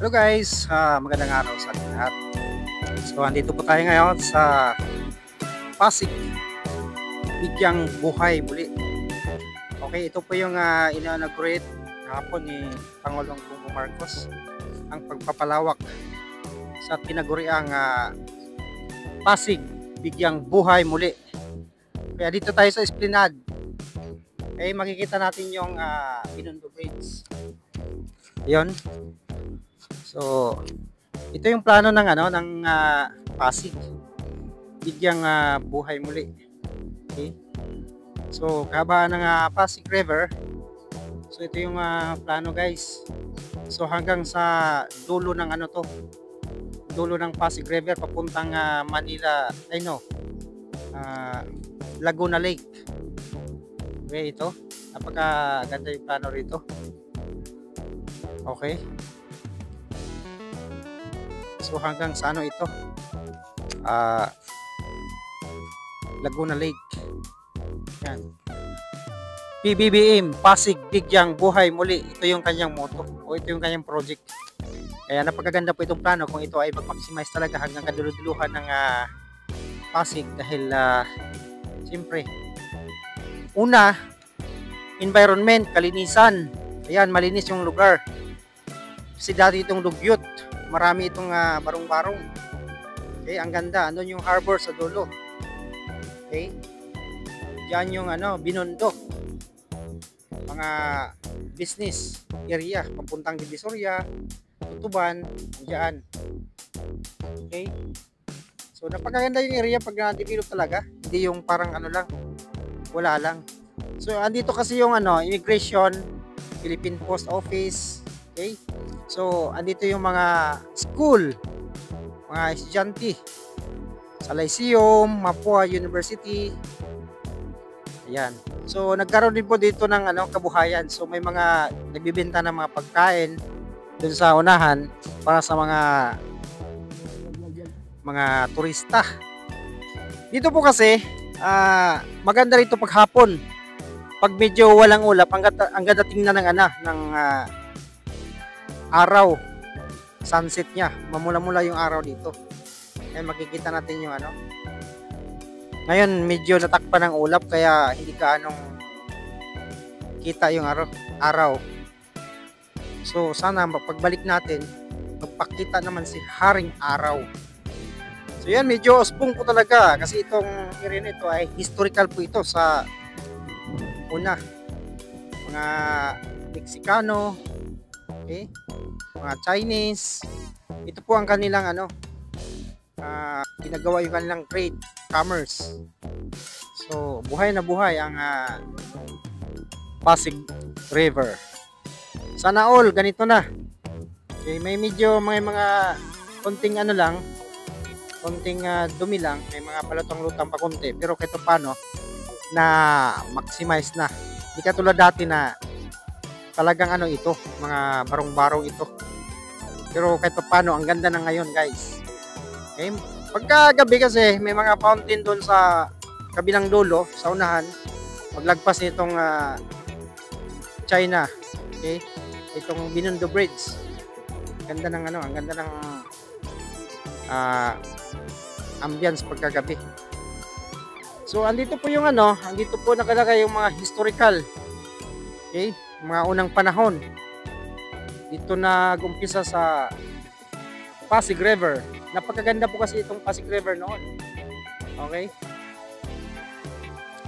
Hello guys, magandang araw sa ating lahat. So andito po tayo ngayon sa Pasig, Bigyang Buhay Muli. Okay, ito po yung ina-inaugurate kahapon ni Pangulong Bongbong Marcos, ang pagpapalawak sa tinaguriang Pasig, Bigyang Buhay Muli. Kaya dito tayo sa Esplanade. Okay, makikita natin yung Binondo Bridge. Yun. So, ito yung plano ng Pasig, Bigyang Buhay Muli. Okay? So, kahabaan ng Pasig River. So, ito yung plano, guys. So, hanggang sa dulo ng dulo ng Pasig River papuntang Manila, Laguna Lake. Okay, ito. Napakaganda yung plano rito. Okay. So hanggang sa ito, Laguna Lake. Yan. PBBM, Pasig, Bigyang Buhay Muli. Ito yung kanyang motto o ito yung kanyang project. Kaya napakaganda po itong plano kung ito ay mag-maximize talaga hanggang kaduluduluhan ng Pasig dahil siyempre una, environment, kalinisan. Ayan, malinis yung lugar. Kasi dati itong dugyot, marami itong barong-barong. Okay, ang ganda. Andun yung harbor sa dulo. Okay. Diyan yung Binondo. Mga business area papuntang Divisoria, Tutuban, diyan. Okay. So napakaganda yung area pag na-develop talaga. Hindi yung parang lang, wala lang. So andito kasi yung immigration, Philippine Post Office. Okay. So, andito yung mga school, mga estudyante sa Lyceum, Mapua University. Ayan. So, nagkaroon din po dito ng kabuhayan. So, may mga nagbibenta ng mga pagkain dun sa unahan para sa mga turista. Dito po kasi, maganda rito paghapon. Pag medyo walang ulap, ang ganda tingnan ng araw, sunset niya, mamula-mula yung araw dito. Ay makikita natin yung Ngayon medyo natakpan ng ulap kaya hindi ka kita yung araw. So sana pagbalik natin magpakita naman si Haring Araw. So yan, medyo osbong po talaga kasi itong area nito ay historical po ito sa una mga Meksikano, okay, mga Chinese. Ito po ang kanilang ginagawa yung kanilang trade, commerce. So buhay na buhay ang Pasig River. Sana all ganito na. Okay, may medyo mga konting konting dumi lang, may mga palutang-lutang pa konti, pero kahit paano na maximize na. Hindi katulad dati na talagang ito, mga barong-barong ito. Pero kahit paano, ang ganda na ngayon, guys. Okay? Pagkagabi kasi, may mga fountain doon sa kabilang dulo, sa unahan. Paglagpas nitong China. Okay? Itong Binondo Bridge. Ganda ng ang ganda ng ambience pagkagabi. So, andito po yung andito po nakalagay yung mga historical. Okay? Mga unang panahon. Dito nag-umpisa sa Pasig River. Napakaganda po kasi itong Pasig River noon. Okay?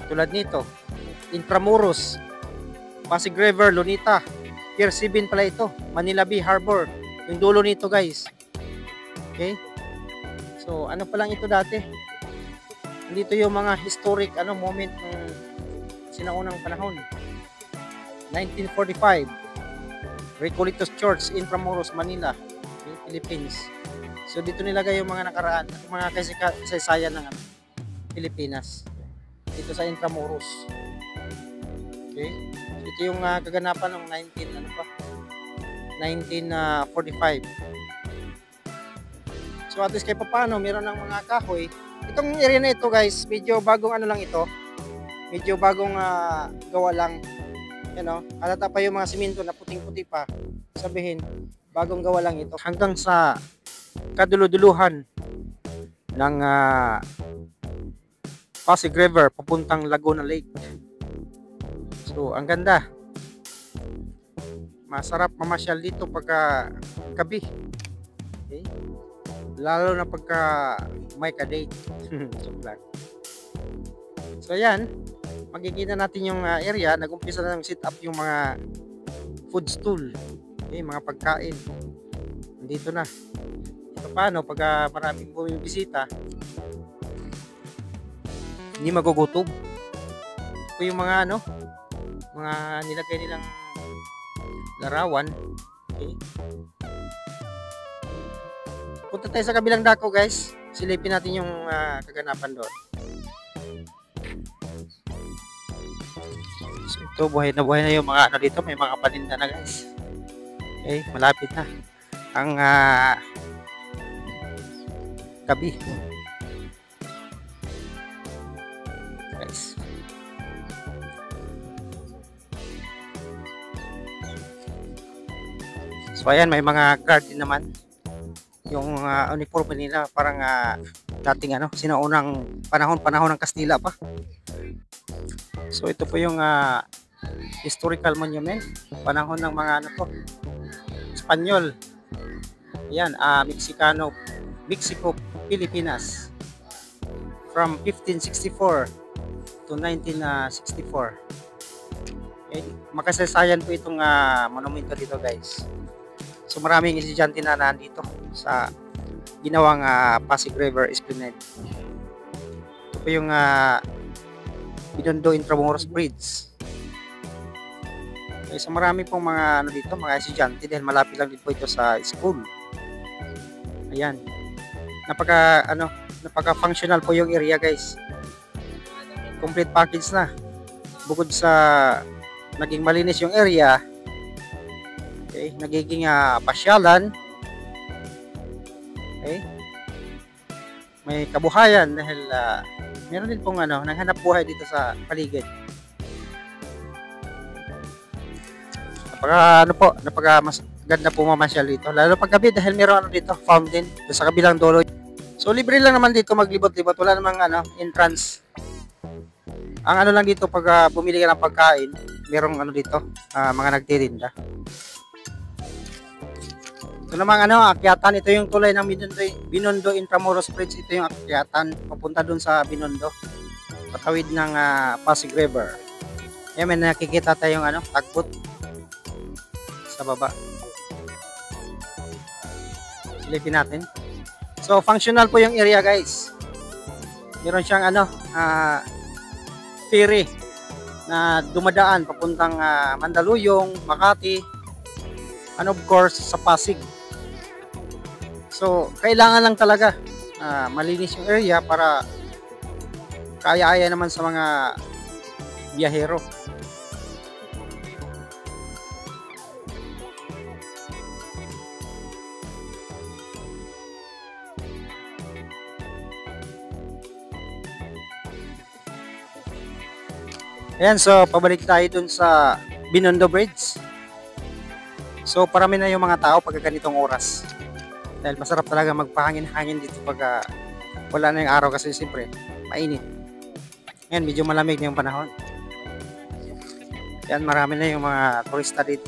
Tulad nito. Intramuros. Pasig River, Lunita. Pier 7 pala ito. Manila Bay Harbor. Yung dulo nito, guys. Okay? So, pa lang ito dati? Dito yung mga historic moment ng sinaunang panahon. 1945, Recoletos Church, Intramuros, Manila, Philippines. So dito nilagay yung mga nakaraan, mga kasaysayan ng Pilipinas. Dito sa Intramuros. Okay? So, ito yung kaganapan ng 1945. So at least kahit paano, meron ng mga kahoy. Itong area na ito, guys, medyo bagong lang ito. Medyo bagong gawa lang. Halata pa yung mga simento na puting-puti pa. Sabihin, Bagong gawa lang ito. Hanggang sa kaduluduluhan ng Pasig River papuntang Laguna Lake. So, ang ganda. Masarap mamasyal dito pagka gabi. Okay? Lalo na pagka may ka-date. So, yan. Makikita natin yung area. Nag-umpisa na ng set up yung mga food stool. Okay, mga pagkain. Dito na. Ito paano pagka maraming bumibisita, hindi magugutom. Ito yung mga mga nilagay nilang larawan. Okay. Punta tayo sa kabilang dako, guys. Silipin natin yung kaganapan doon. So, ito buhay na yung mga dito, may mga paninda na, guys. Okay, malapit na ang gabi. Guys. So ayan, may mga guard din naman. Yung uniforme nila parang dating sinaunang panahon ng Kastila pa. So ito po yung historical monument, panahon ng mga Espanyol. Ayan, Mexico, Pilipinas. From 1564 to 1964. Okay, makasaysayan po itong monumento dito, guys. So maraming estudyante na nandito sa ginawang Pasig River Esplanade. Ito po yung Binondo Intramuros Bridge. Okay, so marami pong mga dito, mga estudyante dahil malapit lang din po ito sa school. Ayan. Napaka-functional po yung area, guys. Complete package na. Bukod sa naging malinis yung area, okay, nagiging pasyalan. Okay. May kabuhayan dahil meron din pong naghanap buhay dito sa paligid. Napaka mas ganda po mamasyal dito. Lalo pag gabi dahil meron dito, fountain sa kabilang dulo. So libre lang naman dito maglibot-libot, wala namang entrance. Ang lang dito pag bumili ka ng pagkain, merong dito, mga nagtitinda. Ito namang akyatan, ito yung tulay ng Binondo Intramuros Bridge, ito yung akyatan papunta dun sa Binondo. Patawid ng Pasig River. Ayan, may nakikita tayong tagpot sa baba. Silipin natin. So, functional po yung area, guys. Meron siyang ferry na dumadaan papuntang Mandaluyong, Makati, and of course sa Pasig. So, kailangan lang talaga malinis yung area para kaya-aya naman sa mga biyahero. Ayan, so pabalik tayo dun sa Binondo Bridge. So parami na yung mga tao pag ganitong oras. Dahil masarap talaga magpahangin-hangin dito pag wala na yung araw kasi siyempre mainit. Ayan, medyo malamig na yung panahon. Ayan, marami na yung mga turista dito.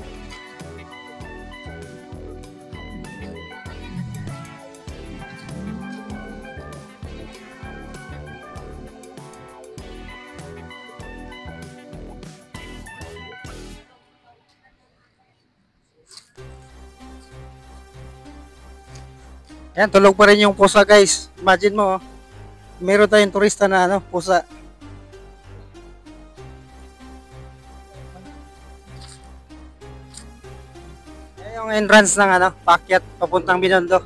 Ayan, tulog pa rin yung pusa, guys. Imagine mo, meron tayong turista na pusa. Ayan yung entrance ng paakyat papuntang Binondo.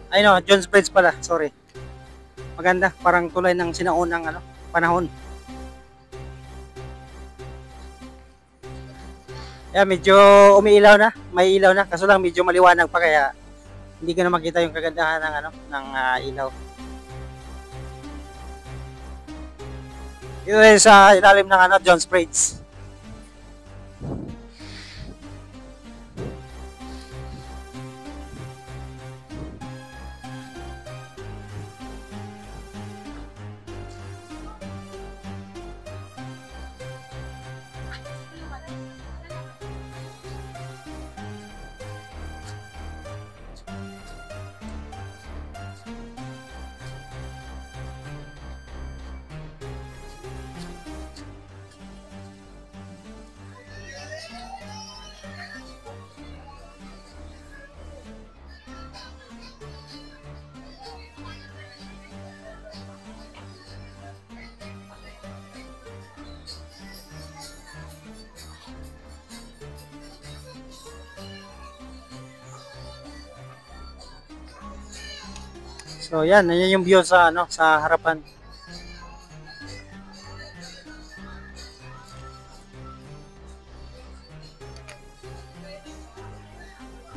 Ay no, Jones Bridge pala, sorry. Maganda, parang tulay ng sinaunang panahon. Ayan, medyo umiilaw na, may ilaw na, kaso lang medyo maliwanag pa kaya hindi ko na makita yung kagandahan ng ilaw. Ito ay sa ilalim ng Jones Bridge. So yan yung view sa ano sa harapan.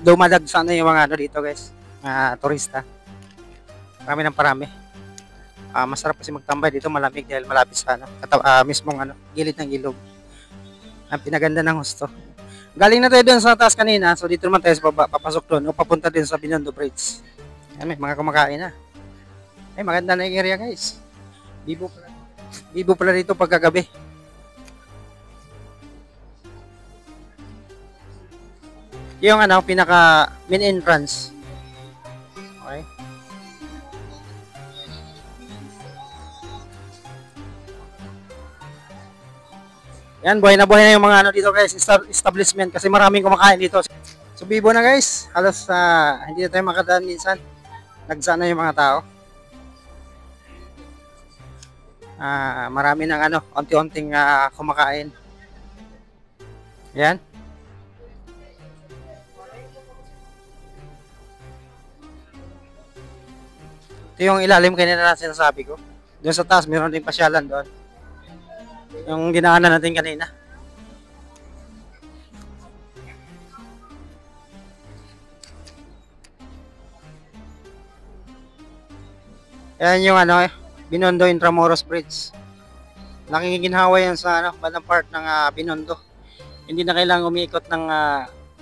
Dumadag sana yung mga ano dito guys, turista. Parami ng parami. Masarap kasi magtambay dito, malamig dahil malapit sa ano, mismong ano, gilid ng ilog. Ang pinaganda ng husto. Galing na tayo doon sa taas kanina, so dito naman tayo sa baba, papasok doon o papunta din sa Binondo Bridge. Yan, may mga kumakain na. Ay, maganda na yung area guys. Bibo pala dito pagkagabi. Yung ano, pinaka main entrance. Okay. Yan, buhay na yung mga ano dito guys, establishment kasi maraming kumakain dito. So bibo na guys, halos hindi na tayo makadaan minsan. Nagsana yung mga tao. Marami ng ano, unti-unting kumakain. Yan. Ito yung ilalim kanina na sinasabi ko. Doon sa taas, meron din pasyalan doon. Yung dinaanan natin kanina. Yan yung ano, Binondo Intramuros Bridge. Nakikiginhawa yan sa ano, bandang part ng Binondo. Hindi na kailangang umiikot ng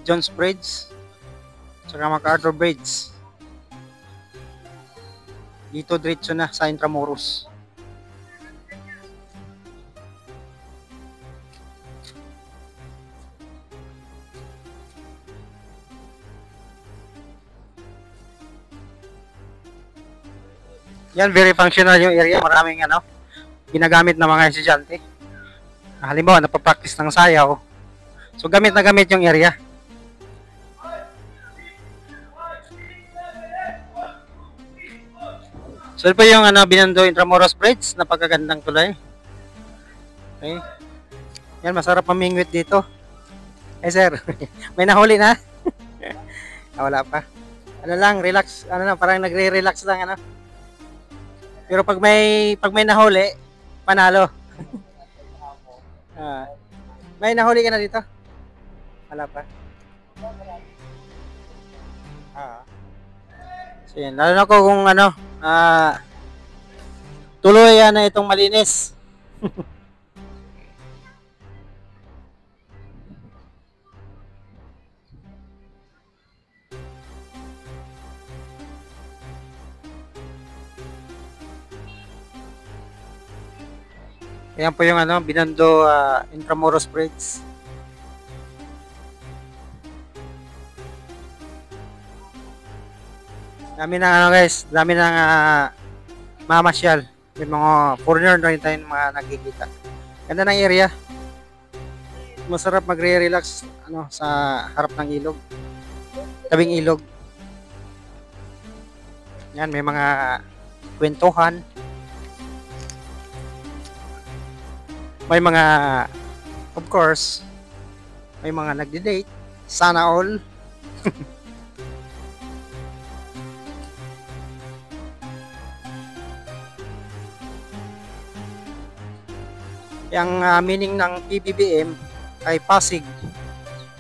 Jones Bridge saka MacArthur Bridge. Dito diretso na sa Intramuros. Yan, very functional yung area. Maraming ano, ginagamit ng mga estudyante. Halimbawa, napapractice ng sayaw. So, gamit na gamit yung area. So, ito po yung ano, Binondo Intramuros Bridge. Napakagandang tulay. Okay. Yan, masarap mamingwit dito. Eh, sir, may nahuli na? Wala pa. Ano lang, relax. Ano lang, parang nagre-relax lang, ano. Pero pag may nahuli, panalo. May nahuli ka na dito? Wala pa. So yan, lalo na ko kung ano, tuloy na itong malinis. Ayan po yung ano, Binondo Intramuros Bridge. Dami ng ano guys, dami ng mamasyal. May mga foreigner na rin tayong mga nakikita. Ganda ng area. Masarap magre-relax ano, sa harap ng ilog. Tabing ilog. Yan, may mga kwentuhan. May mga, of course, may mga nagde-date. Sana all. Yung meaning ng PBBM ay Pasig.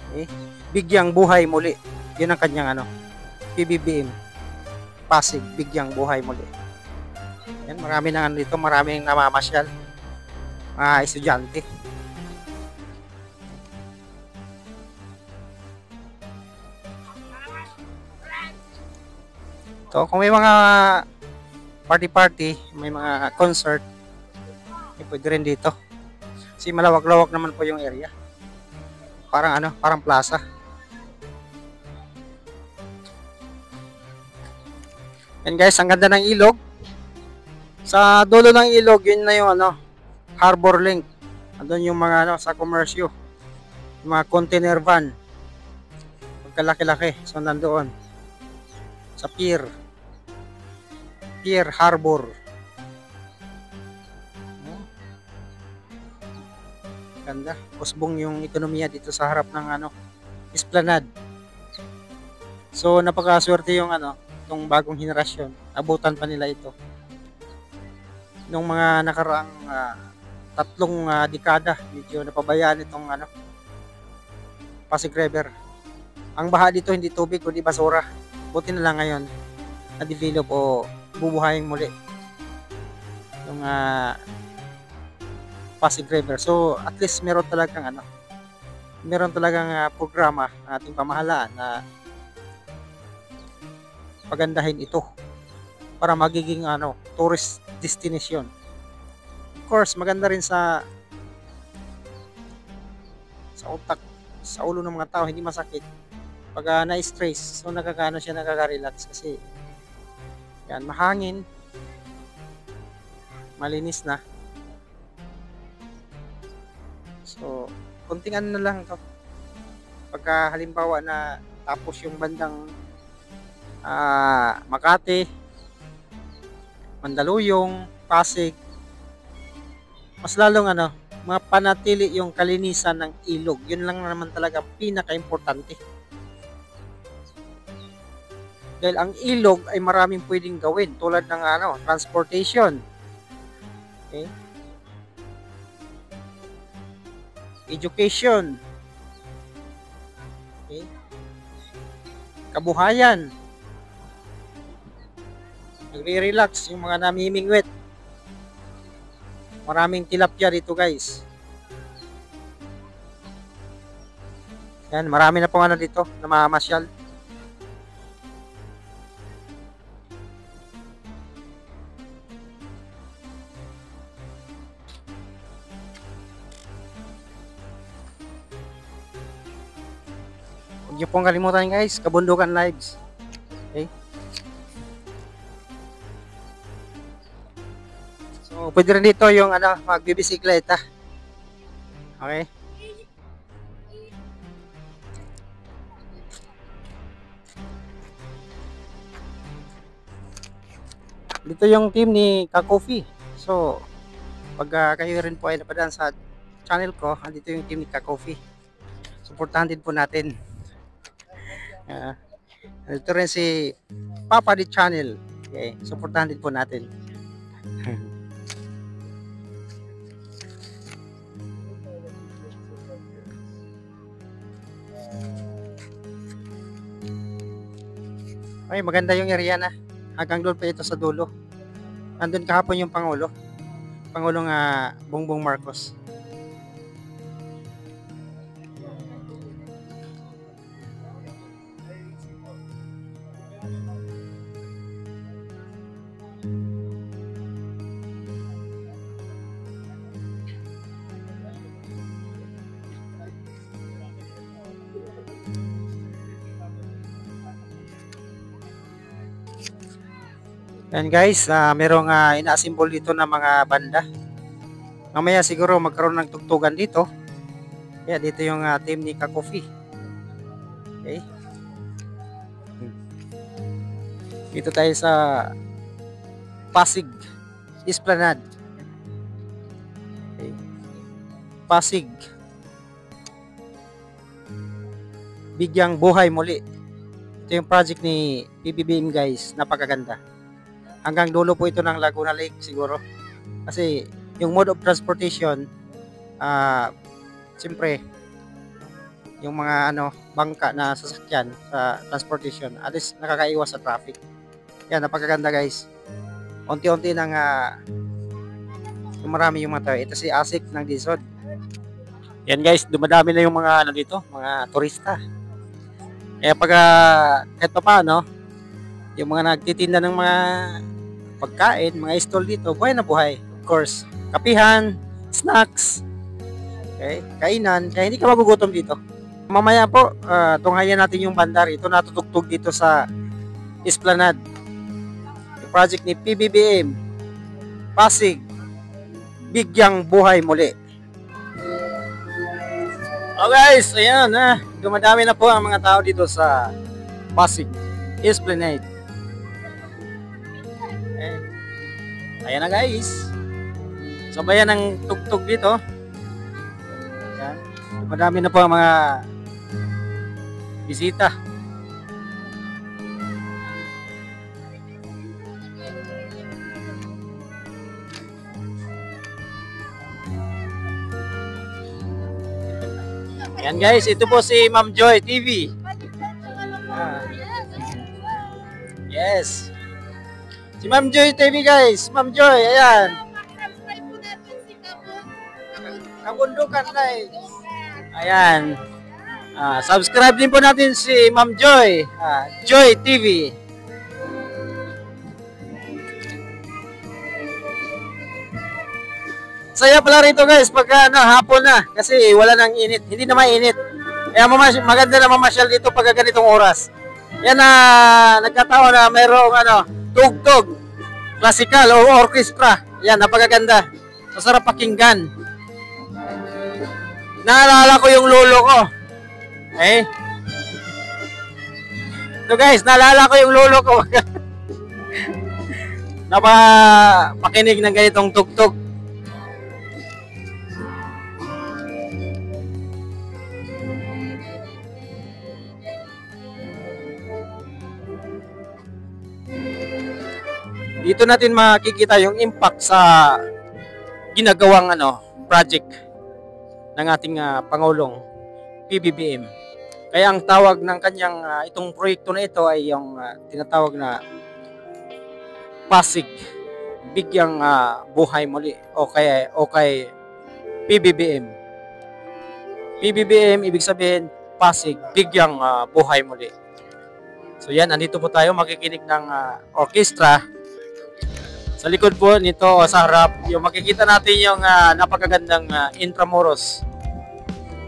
Okay? Bigyang buhay muli. Yun ang kanyang ano, PBBM. Pasig, bigyang buhay muli. Yan, marami na dito, maraming namamasyal. Mga estudyante. So, kung may mga party-party, may mga concert, pwede rin dito. Kasi malawak-lawak naman po yung area. Parang ano, parang plaza. And guys, ang ganda ng ilog. Sa dulo ng ilog, yun na yung ano, Harbor Link. Andun yung mga ano, sa komersyo. Yung mga container van. Magkalaki-laki. So, nandoon. Sa pier. Pier Harbor. Ganda. Usbong yung ekonomiya dito sa harap ng ano, Esplanade. So napakaswerte yung ano, itong bagong henerasyon, abutan pa nila ito. Nung mga nakaraang 3 dekada, medyo napabayaan itong Pasig River. Ang baha dito hindi tubig kundi basura. Buti na lang ngayon na-develop o bubuhayin muli yung Pasig River. So at least meron talagang programa ng ating pamahalaan na pagandahin ito para magiging tourist destination. Of course, maganda rin sa utak, sa ulo ng mga tao, hindi masakit pag na-stress. So nakaka-relax kasi yan, mahangin, malinis na. So kunting na lang to pagka halimbawa na tapos yung bandang Makati, Mandaluyong, Pasig, mas lalong mapanatili yung kalinisan ng ilog. Yun lang naman talaga pinaka-importante. Dahil ang ilog ay maraming pwedeng gawin tulad ng transportation. Okay? Education. Okay? Kabuhayan. Nagre-relax yung mga namimingwit. Maraming tilapia dito, guys. Yan, marami na pong dito na mamamasyal. Huwag niyo pong kalimutan, guys, Kabundukan Lives. Okay? So, pwede rin dito yung magbibisikleta. Okay? Dito yung team ni Kakofi. So, pag kayo rin po ay napadaan sa channel ko, andito yung team ni Kakofi. Suportahan din po natin. Dito rin si Papa di Channel. Okay, suportahan din po natin. Ay, maganda yung area na. Hanggang doon pa ito sa dulo. Nandun kahapon yung Pangulong Bongbong Marcos. Yan guys, merong ina-assemble dito na mga banda. Mamaya siguro magkaroon ng tugtugan dito. Kaya dito yung team ni Kakofi. Okay. Dito tayo sa Pasig Esplanade. Okay. Pasig. Bigyang buhay muli. Ito yung project ni PBBM guys. Napakaganda. Hanggang dulo po ito ng Laguna Lake siguro. Kasi yung mode of transportation, siyempre, yung mga bangka na sasakyan sa transportation, at least nakakaiwas sa traffic. Yan, napakaganda guys. Unti-unti nang marami yung mga tao. Ito si Asik ng Dizod. Yan guys, dumadami na yung mga dito, mga turista. Kaya pag kahit pa paano, yung mga nagtitinda ng mga pagkain, mga stall dito, buhay na buhay. Of course, kapihan, snacks, okay, kainan, kaya hindi ka magugutom dito. Mamaya po, tunghayan natin yung bandar. Ito natutugtog dito sa Esplanade. Yung project ni PBBM, Pasig, bigyang buhay muli. Oh guys, ayan dumadami na po ang mga tao dito sa Pasig Esplanade. Ayan na guys. Sabayan ng tugtog dito. Ayan. Madami na po ang mga bisita. Ayan guys, ito po si Ma'am Joy TV. Yes. Si Ma'am Joy TV guys. Ma'am Joy, ayan. Kabundukan guys. Ayan. Subscribe din po natin si Ma'am Joy. Joy TV. Saya pala rito guys pagka hapon na kasi wala nang init. Hindi na mainit. Kaya maganda na mamasyal dito pagka ganitong oras. Yan na nagkataon na mayroong tugtog, classical o orchestra. Yan, napakaganda. Masarap pakinggan. Naalala ko yung lolo ko. So guys, naalala ko yung lolo ko. Napakinig ng ganitong tugtog. Dito natin makikita yung impact sa ginagawang project ng ating Pangulong PBBM. Kaya ang tawag ng kanyang itong proyekto na ito ay yung tinatawag na Pasig Bigyang Buhay Muli o kay PBBM. PBBM ibig sabihin Pasig Bigyang Buhay Muli. So yan, andito po tayo makikinig ng orchestra. Sa likod po nito o sa harap, yung makikita natin yung napakagandang Intramuros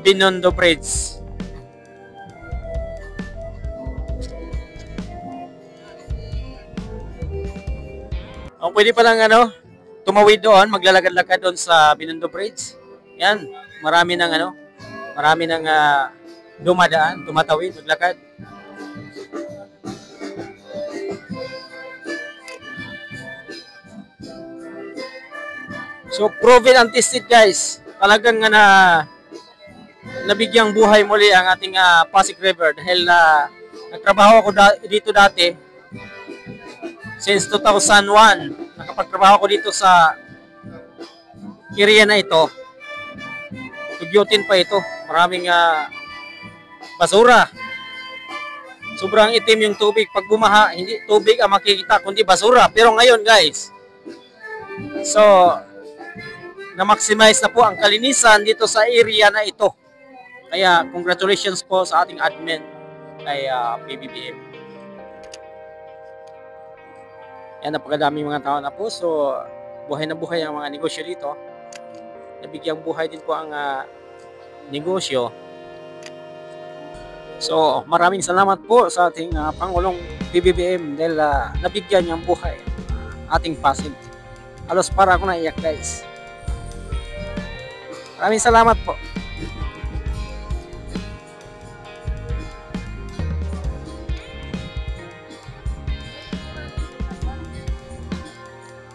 Binondo Bridge. O pwede pa lang tumawid doon, maglalakad-lakad doon sa Binondo Bridge. Yan, marami ng dumadaan, tumatawid, maglakad. So, proven and tested guys. Talagang nabigyang buhay muli ang ating Pasig River dahil nagtrabaho ako dito dati since 2001. Nakapagtrabaho ako dito sa area na ito. Tugyutin pa ito. Maraming basura. Sobrang itim yung tubig. Pag bumaha, hindi tubig ang makikita kundi basura. Pero ngayon guys, so na-maximize na po ang kalinisan dito sa area na ito. Kaya congratulations po sa ating admin kay PBBM. Yan, napakadaming mga tao na po. So buhay na buhay ang mga negosyo dito. Nabigyang buhay din po ang negosyo. So maraming salamat po sa ating Pangulong PBBM dahil nabigyan niyang buhay ating Pasig. Halos para ako naiyak guys. Maraming salamat po.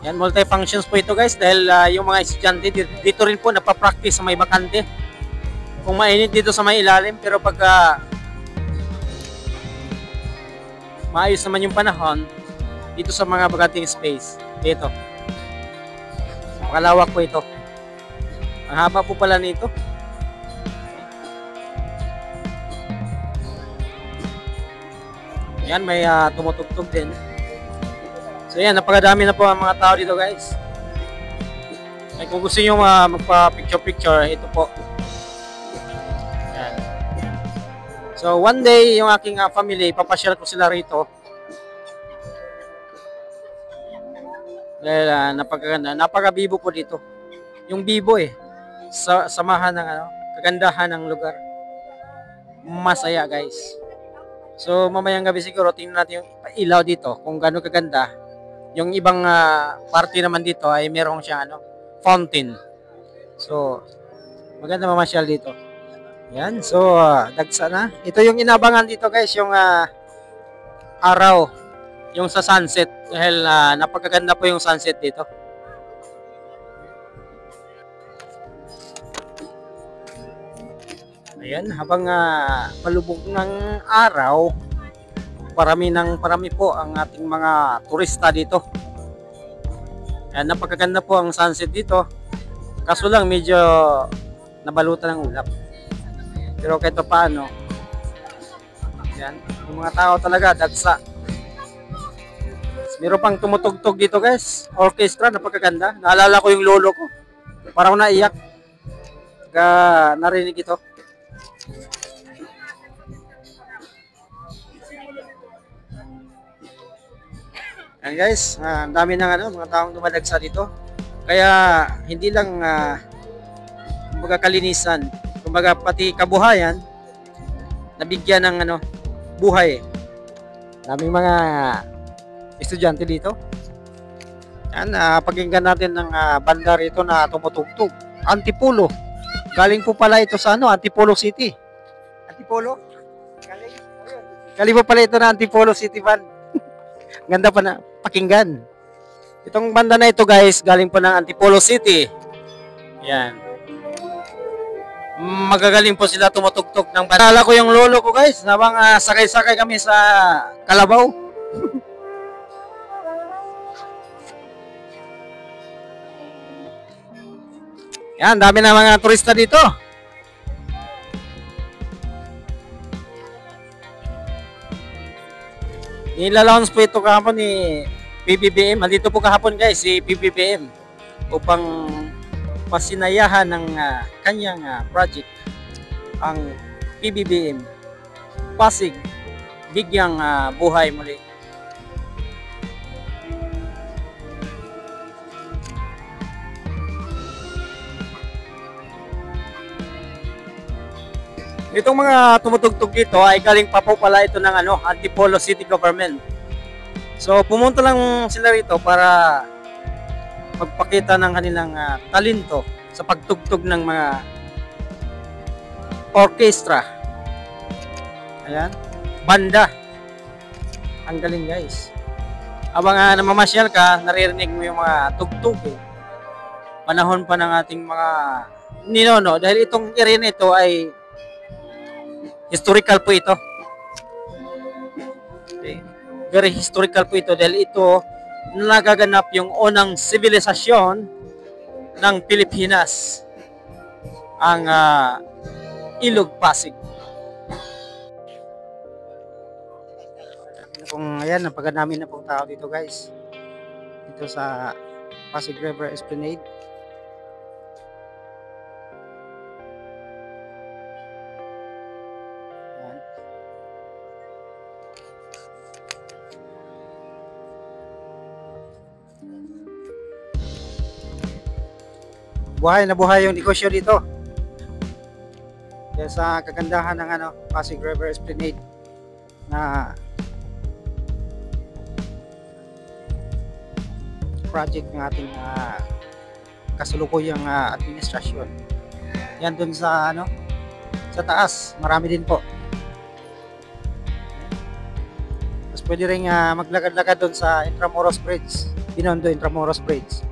Yan, multi-functions po ito guys dahil yung mga estudyante dito rin po napapractice sa may bakante. Kung mainit dito sa may ilalim pero pagka maayos naman yung panahon dito sa mga bakanting space dito. Makalawak po ito. Ang haba po pala nito. Yan, may tumutugtog din. So yan, napakadami na po ang mga tao dito guys. Ay, kung gusto nyo magpa-picture-picture, ito po. Yan. So one day, yung aking family, papasyal ko sila rito. Dahil napakaganda. Napakabibo po dito. Yung bibo samahan ng kagandahan ng lugar. Masaya guys. So mamayang gabi siguro tingnan natin yung ilaw dito kung gaano kaganda. Yung ibang party naman dito ay merong siyang fountain. So maganda mamasyal dito. Yan, so dagsa na. Ito yung inabangan dito guys, yung araw, yung sa sunset dahil napakaganda po yung sunset dito. Ayan, habang palubog ng araw, parami po ang ating mga turista dito. Ayan, napakaganda po ang sunset dito. Kaso lang medyo nabalutan ng ulap. Pero kahit pa paano, yan, yung mga tao talaga, dagsa. Meron pang tumutugtog dito guys, orchestra, napakaganda. Naalala ko yung lolo ko. Parang naiyak. Narinig ito. Yan guys, ang dami ng mga taong dumadagsa dito. Kaya hindi lang kumbaga kalinisan, kumbaga pati kabuhayan nabigyan ng buhay. Daming mga estudyante dito. Yan, pakinggan natin ng banda rito na tumutugtog. Antipolo. Galing po pala ito sa Antipolo City. Antipolo? Galing po pala ito na Antipolo City band. Ganda pa na pakinggan. Itong banda na ito guys, galing po ng Antipolo City. Yan. Magagaling po sila tumutugtog ng banda. Naalala ko yung lolo ko guys, habang sakay-sakay kami sa Kalabaw. Yan, dami na mga turista dito. Nilalaunch po ito kahapon ni PBBM. Andito po kahapon guys si PBBM upang pasinayahan ng kanyang project, ang PBBM Pasig Bigyang Buhay Muli. Itong mga tumutugtog dito ay galing pa po pala ito ng Antipolo City Government. So pumunta lang sila rito para magpakita ng kanilang talento sa pagtugtog ng mga orchestra. Ayan, banda. Ang galing guys. Habang namamasyal ka, naririnig mo yung mga tugtog eh. Panahon pa ng ating mga ninono, dahil itong area nito ay historical po ito. Okay. Very historical po ito dahil ito nagaganap yung unang sibilisasyon ng Pilipinas, ang Ilog Pasig. Ayan, napaganami na pong tao dito guys. Dito sa Pasig River Esplanade. Buhay na buhay yung negosyo dito. Kaya sa kagandahan ng Pasig River Esplanade na project ng ating kasulukuyang administrasyon. Yan dun sa sa taas, marami din po. Tapos pwede rin maglakad-lakad dun sa Intramuros Bridge, Binondo Intramuros Bridge.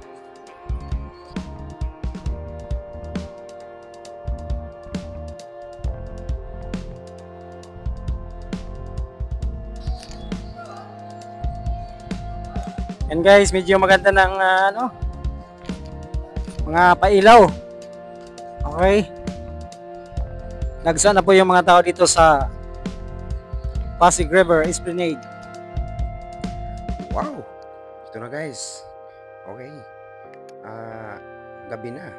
And guys, medyo maganda ng mga pailaw. Okay. Nagsa na po yung mga tao dito sa Pasig River Esplanade. Wow. Ito na guys. Okay. Gabi na.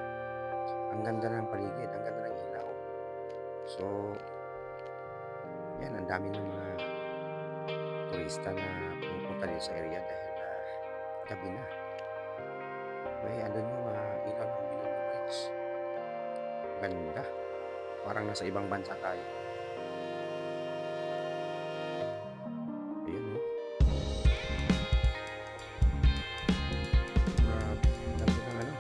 Ang ganda ng paligid, ang ganda ng ilaw. So, yan, ang dami ng mga turista na pumunta dito sa area dahil gabi na. Okay, andun yung ilaw ng Binondo Bridge. Ganda. Parang nasa ibang bansa tayo. Ayun, no? Ganda ng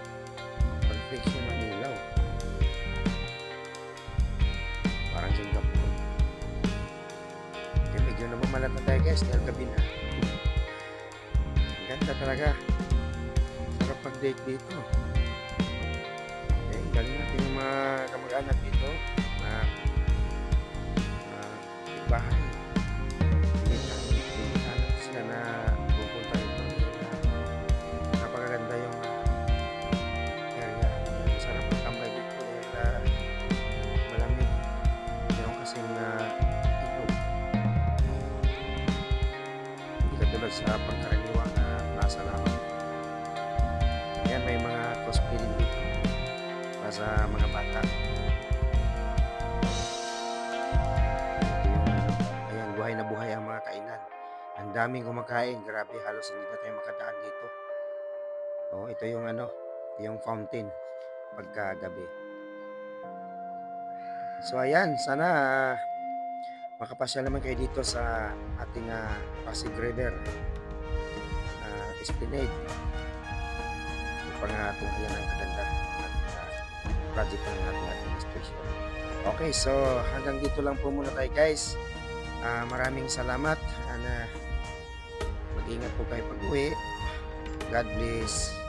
perfection ng ilaw. Parang Singapore. Okay, medyo namamalat na tayo guys dahil gabi na. Ganda talaga. Sarap pag-date dito. Okay, galing natin yung mga kamag-anak dito na bahay. Hindi sana sila na pupunta dito. Napakaganda yung area. Sarap magtambay dito dahil malamig. tulad sa pangkaraniwang plaza namin. Ayan, may mga cosplay din dito para sa mga bata. Ito yung ayan, buhay na buhay ang mga kainan. Ang daming kumakain, grabe, halos hindi na tayo makadaan dito. Oh, ito yung yung fountain pagkagabi. So ayan, sana makapasyal naman kayo dito sa ating Pasig River Esplanade upang tunghayan ang kagandahan ng ating project ng ating administration. Okay, so hanggang dito lang po muna tayo guys. Maraming salamat. Mag-ingat po kayo pag-uwi. God bless.